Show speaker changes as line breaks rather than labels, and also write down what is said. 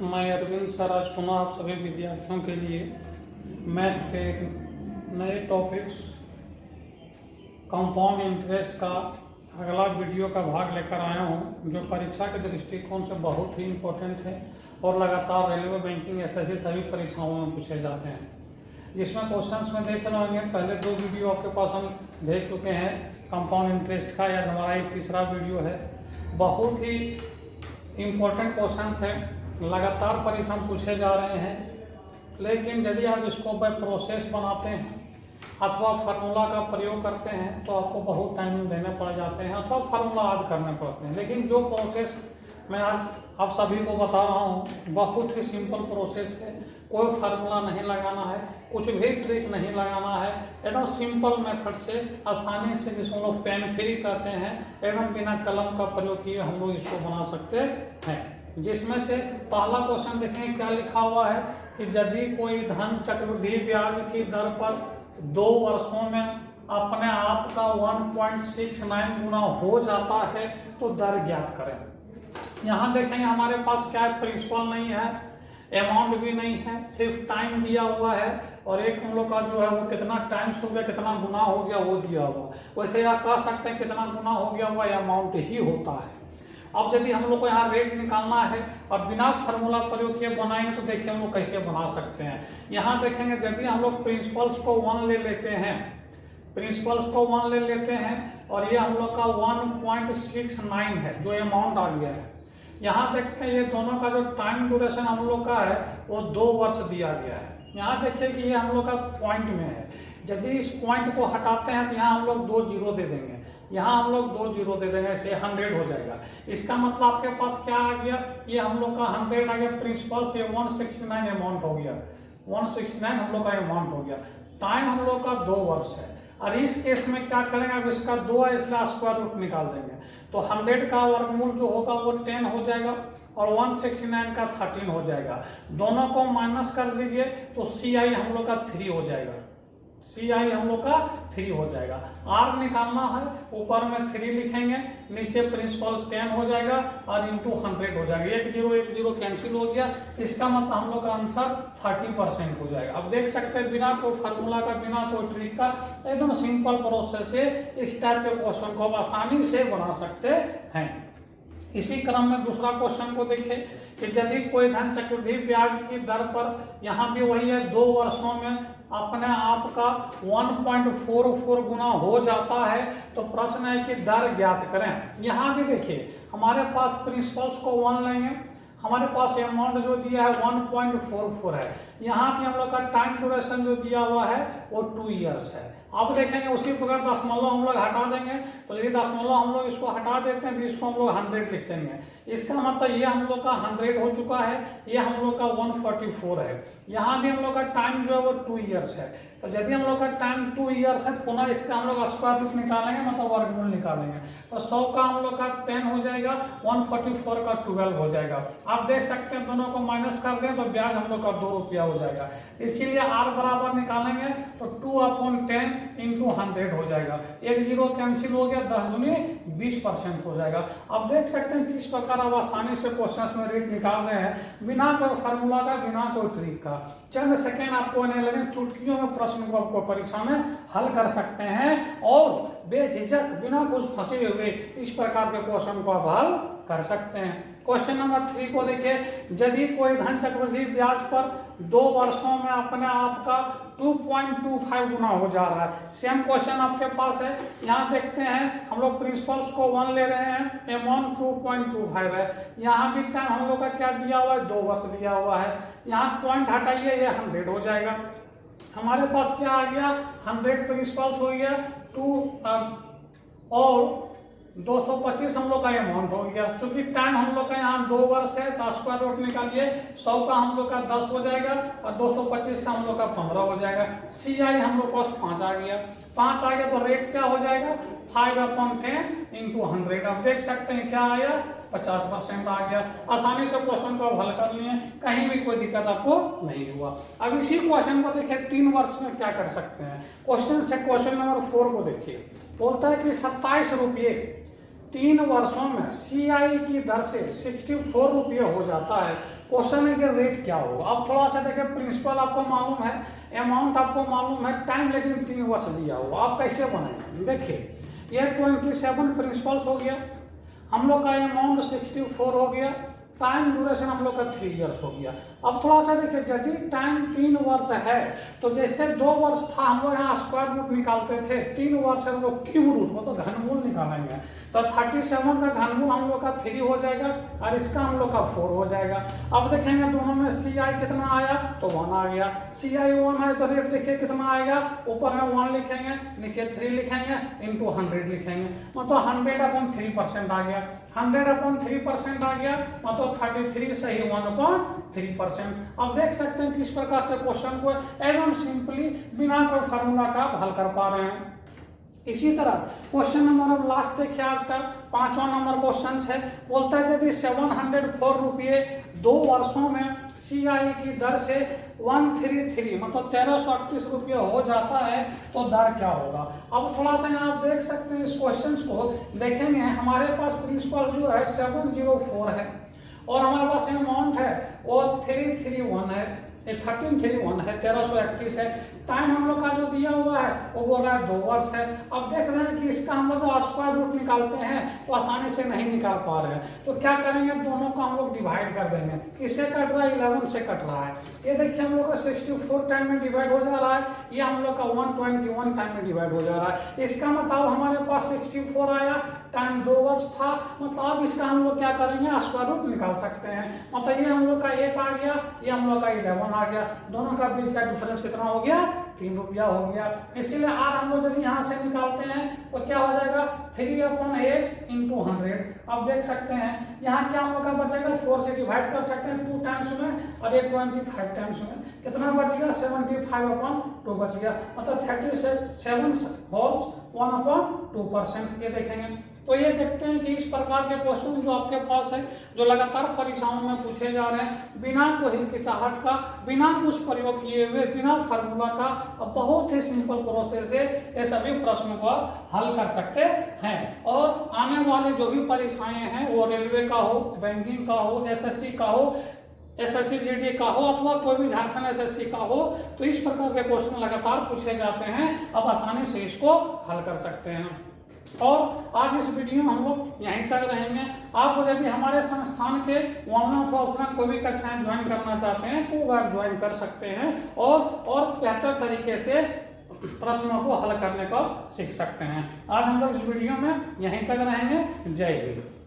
मैं अरविंद सर आज पुनः आप सभी विद्यार्थियों के लिए मैथ के नए टॉपिक्स कंपाउंड इंटरेस्ट का अगला वीडियो का भाग लेकर आया हूं, जो परीक्षा के दृष्टिकोण से बहुत ही इम्पोर्टेंट है और लगातार रेलवे, बैंकिंग, एसएससी सभी परीक्षाओं में पूछे जाते हैं। जिसमें क्वेश्चंस में देख रहे होंगे, पहले 2 वीडियो आपके पास हम भेज चुके हैं कंपाउंड इंटरेस्ट का, या हमारा एक तीसरा वीडियो है। बहुत ही इम्पोर्टेंट क्वेश्चंस है, लगातार परीक्षा में पूछे जा रहे हैं। लेकिन यदि आप इसको बाय प्रोसेस बनाते हैं अथवा फार्मूला का प्रयोग करते हैं तो आपको बहुत टाइमिंग देने पड़ जाते हैं अथवा फार्मूला याद करने पड़ते हैं। लेकिन जो प्रोसेस मैं आज आप सभी को बता रहा हूँ बहुत ही सिंपल प्रोसेस है। कोई फार्मूला नहीं लगाना है, कुछ भी ट्रिक नहीं लगाना है, एकदम सिंपल मेथड से आसानी से, जिसको हम लोग पेन फ्री कहते हैं, एकदम बिना कलम का प्रयोग किए हम लोग इसको बना सकते हैं। जिसमें से पहला क्वेश्चन देखें क्या लिखा हुआ है कि यदि कोई धन चक्रवृद्धि ब्याज की दर पर 2 वर्षों में अपने आप का 1.69 गुना हो जाता है तो दर ज्ञात करें। यहाँ देखेंगे हमारे पास क्या है, प्रिंसिपल नहीं है, अमाउंट भी नहीं है, सिर्फ टाइम दिया हुआ है और एक हम लोग का जो है वो कितना टाइम्स हो गया, कितना गुना हो गया वो दिया हुआ। वैसे आप कह सकते हैं कितना गुना हो गया हुआ अमाउंट ही होता है। अब यदि हम लोग को यहाँ रेट निकालना है और बिना फार्मूला प्रयोग किए बनाएंगे तो देखिए हम लोग कैसे बना सकते हैं। यहाँ देखेंगे यदि हम लोग प्रिंसिपल्स को 1 ले लेते हैं, प्रिंसिपल्स को 1 ले लेते हैं और ये हम लोग का 1.69 है जो अमाउंट आ गया है। यहाँ देखते हैं ये दोनों का जो टाइम ड्यूरेशन हम लोग का है वो 2 वर्ष दिया गया है। यहाँ देखिए कि ये हम लोग का पॉइंट में है, यदि इस पॉइंट को हटाते हैं तो यहाँ हम लोग 2 जीरो दे देंगे, यहाँ हम लोग 2 जीरो दे देंगे, ऐसे 100 हो जाएगा। इसका मतलब आपके पास क्या आ गया, ये हम लोग का 100 आ गया प्रिंसिपल से, 169 अमाउंट हो गया, 169 हम लोग का अमाउंट हो गया। टाइम हम लोग का 2 वर्ष है और इस केस में क्या करेंगे, अब इसका 2 है इसलिए स्क्वायर रूट निकाल देंगे तो 100 का वर्गमूल जो होगा वो 10 हो जाएगा और 169 का 13 हो जाएगा। दोनों को माइनस कर दीजिए तो CI हम लोग का 3 हो जाएगा, CI हम लोग का 3 हो जाएगा। R निकालना है, ऊपर में 3 लिखेंगे, नीचे प्रिंसिपल 10 हो जाएगा और इंटू 100 हो जाएगा। 1 0 कैंसिल हो गया, इसका मतलब हम लोग का आंसर 30% हो जाएगा। अब देख सकते हैं बिना कोई फार्मूला का, बिना कोई ट्रिक का, एकदम सिंपल प्रोसेस से इस टाइप के क्वेश्चन को आप आसानी से बना सकते हैं। इसी क्रम में दूसरा क्वेश्चन को देखें कि यदि कोई धन चक्रवृद्धि ब्याज की दर पर, यहाँ भी वही है, 2 वर्षों में अपने आप का 1.44 गुना हो जाता है तो प्रश्न है कि दर ज्ञात करें। यहाँ भी देखिए हमारे पास प्रिंसिपल्स को 1 लेंगे, हमारे पास अमाउंट जो दिया है 1.44 है, यहाँ पे हम लोग का टाइम ड्यूरेशन जो दिया हुआ है वो 2 इयर्स है। अब देखेंगे उसी प्रकार दशमलव हम लोग हटा देंगे, तो यदि दशमलव हम लोग इसको हटा देते हैं तो इसको हम लोग 100 लिख देंगे। इसका मतलब ये हम लोग का 100 हो चुका है, ये हम लोग का 144 है। यहाँ भी हम लोग का टाइम जो है वो 2 इयर्स है, तो यदि हम लोग का टाइम 2 इयर्स है, पुनः इसका हम लोग स्क्वायर रूट निकालेंगे, मतलब वर्गमूल निकालेंगे, तो 100 का हम लोग का 10 हो जाएगा, 144 का 12 हो जाएगा। आप देख सकते हैं दोनों को माइनस कर दें तो ब्याज हम लोग का 2 रुपया हो जाएगा। इसीलिए R बराबर निकालेंगे तो 2/10 इंटू 100 हो जाएगा। 1 0 कैंसिल हो गया, 10 दूनी 20% हो जाएगा। अब देख सकते हैं किस प्रकार आप आसानी से क्वेश्चंस में रेट निकाल रहे हैं बिना कोई फार्मूला का, बिना कोई ट्रिक का। चंद सेकेंड आपको नहीं लगे, चुटकियों में प्रश्न को आपको परीक्षा में हल कर सकते हैं और बेझिझक बिना कुछ फंसे हुए इस प्रकार के क्वेश्चन को आप हल कर सकते हैं। क्वेश्चन नंबर 3 को देखिए, यदि कोई धन चक्रवृद्धि ब्याज पर 2 वर्षों में अपने आप का 2.25 गुना हो जा रहा है। सेम क्वेश्चन आपके पास है, यहाँ देखते हैं हम लोग प्रिंसिपल्स को 1 ले रहे हैं, अमाउंट 2.25 है, यहाँ भी टाइम हम लोग का क्या दिया हुआ है, 2 वर्ष दिया हुआ है। यहाँ पॉइंट हटाइए, ये 100 हो जाएगा। हमारे पास क्या आ गया, 100 प्रिंसिपल्स हो गया, 2 और 225 हम लोग का अमाउंट हो गया। चूंकि टाइम हम लोग का यहाँ 2 वर्ष है तो स्क्वायर रूट निकालिए, 100 का हम लोग का 10 हो जाएगा और 225 का हम लोग का 15 हो जाएगा। CI हम लोग पास 5 आ गया, 5 आ गया तो रेट क्या हो जाएगा, 5/10 इंटू 100। अब देख सकते हैं क्या आया, 50% आ गया। आसानी से क्वेश्चन को हल कर लिए, कहीं भी कोई दिक्कत आपको नहीं हुआ। अब इसी क्वेश्चन को देखिए 3 वर्ष में क्या कर सकते हैं। क्वेश्चन नंबर 4 को देखिए, बोलता है कि 27 रुपये 3 वर्षों में CI की दर से 64 रुपये हो जाता है। क्वेश्चन है कि रेट क्या होगा। अब थोड़ा सा देखिए, प्रिंसिपल आपको मालूम है, अमाउंट आपको मालूम है, टाइम लेकिन 3 वर्ष दिया हुआ, आप कैसे बनाएंगे। देखिए ये 27 प्रिंसिपल्स हो गया, हम लोग का अमाउंट 64 हो गया, टाइम ड्यूरेशन हम लोग का 3 इयर्स हो गया। अब थोड़ा सा देखिए, यदि टाइम 3 वर्ष है तो जैसे 2 वर्ष था हम लोग यहाँ स्क्वायर रूट निकालते थे, 3 वर्ष हम लोग क्यूब रूट मतलब घनमूल निकालेंगे, तो 37 का घनमूल हम लोग का 3 हो जाएगा और इसका हम लोग का 4 हो जाएगा। अब देखेंगे दोनों में CI कितना आया तो 1 आ गया, CI 1 है तो रेट देखिए कितना आएगा, ऊपर में 1 लिखेंगे, नीचे 3 लिखेंगे, इंटू 100 लिखेंगे, मतलब 100/3% आ गया, 100/3% आ गया, मतलब 33 सही 1/3%। अब देख सकते हैं किस प्रकार से क्वेश्चन को एकदम सिंपली बिना कोई फार्मूला का हल कर पा रहे हैं। इसी तरह क्वेश्चन नंबर लास्ट देखिए, आज का 5वां नंबर क्वेश्चन है, बोलता है यदि 704 रुपये 2 वर्षों में CI की दर से 133 मतलब 1338 रुपये हो जाता है तो दर क्या होगा। अब थोड़ा सा यहाँ आप देख सकते हैं, इस क्वेश्चन को देखेंगे, हमारे पास प्रिंसिपल जो है 704 है और हमारे पास अमाउंट है वो 331 है, 1331 है, 1331 है, टाइम हम लोग का जो दिया हुआ है वो बोल रहा है 2 वर्ष है। अब देख रहे हैं कि इसका हम लोग जो स्क्वायर रूट निकालते हैं वो आसानी से नहीं निकाल पा रहे हैं, तो क्या करेंगे, दोनों को हम लोग डिवाइड कर देंगे। किससे कट रहा है, 11 से कट रहा है। ये देखिए हम लोग का 64 टाइम में डिवाइड हो जा रहा है, ये हम लोग का 121 टाइम में डिवाइड हो जा रहा है। इसका मतलब हमारे पास 64 आया, टाइम 2 वर्ष था, मतलब अब इसका हम लोग क्या करेंगे, स्क्वायर रूट निकाल सकते हैं। मतलब ये हम लोग का 8 आ गया, ये हम लोग का 11 आ गया, दोनों का बीच का डिफरेंस कितना हो गया, 3 रुपया हो गया। इसीलिए आज हम लोग यदि यहाँ से निकालते हैं तो क्या हो जाएगा, 3/8 इंटू 100। अब देख सकते हैं यहाँ क्या हम लोग का बचेगा, 4 से डिवाइड कर सकते हैं 2 टाइम्स में और 25 टाइम्स में, कितना बच गया, 75/2 बच गया, मतलब 37 होल्स 1/2%। ये देखेंगे तो ये देखते हैं कि इस प्रकार के क्वेश्चन जो आपके पास है, जो लगातार परीक्षाओं में पूछे जा रहे हैं, बिना कोई हिचकिचाहट का, बिना कुछ प्रयोग किए हुए, बिना फार्मूला का, बहुत ही सिंपल प्रोसेस से ये सभी प्रश्नों को हल कर सकते हैं। और आने वाली जो भी परीक्षाएं हैं वो रेलवे का हो, बैंकिंग का हो, SSC का हो, SSC GD का हो अथवा कोई भी झारखंड SSC का हो, तो इस प्रकार के क्वेश्चन लगातार पूछे जाते हैं, अब आसानी से इसको हल कर सकते हैं। और आज इस वीडियो में हम लोग यहीं तक रहेंगे। आप यदि हमारे संस्थान के ऑनलाइन अथवा ऑफलाइन कोई भी कक्षाएं ज्वाइन करना चाहते हैं तो वो आप ज्वाइन कर सकते हैं और बेहतर तरीके से प्रश्नों को हल करने को सीख सकते हैं। आज हम लोग इस वीडियो में यहीं तक रहेंगे। जय हिंद।